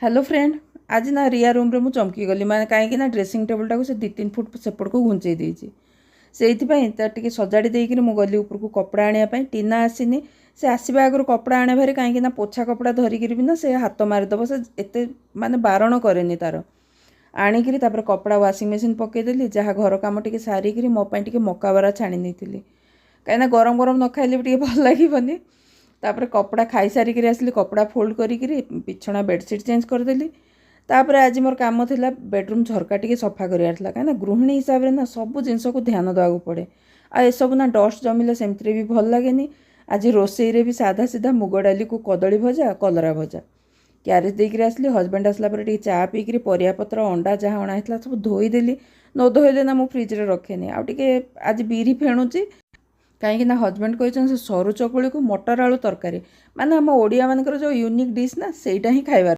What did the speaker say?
Hello friend. आज ना रिया room रे मु चमकी गली माने कहीं ना ड्रेसिंग टेबल टाक से 2-3 फुट सेपट को घुंचई देती से टे सजाड़ी देकर मु गली ऊपर को कपड़ा आने टीना आसीनी से आसवा आगर कपड़ा आने भारी कहीं पोछा कपड़ा धरिकी भी ना से हाथ मारिदेव से एत माने बारण कैनि तार आणिकी कपड़ा वाशिंग मशीन पकईदेली जहाँ घर कम टे सारिकी मोपाई टे मका बरा छाणी नहीं कहीं गरम गरम न खाइले भी भल लगे तापर कपड़ा खाई सारिकी आसली कपड़ा फोल्ड करी बिछना बेडसीट चेंज करदेली। तापर आज मोर काम थिला बेडरूम झरका टी सफा करार कहीं गृहिणी हिसाब से ना सब जिनस को ध्यान देवा पड़े आ सब ना डस्ट जमिले सेमती भी भल लगे। आज रोसई भी साधा सीधा मुग डाली को कदली भजा कलरा भजा क्यारेज देकर आसली हजबैंड आसला टी चा पीकरी परियापत्र अंडा जहाँ अणाई सब धोईदेली न धोईले ना मु फ्रिज्रे रखेनी आउे आज बिरी फेणुची कहीं हजबैंड कहते सरू चकुड़ी को मटर आलू तरकारी माने आम ओडिया मानकर जो यूनिक डिश ना सेटा ही खाइबार।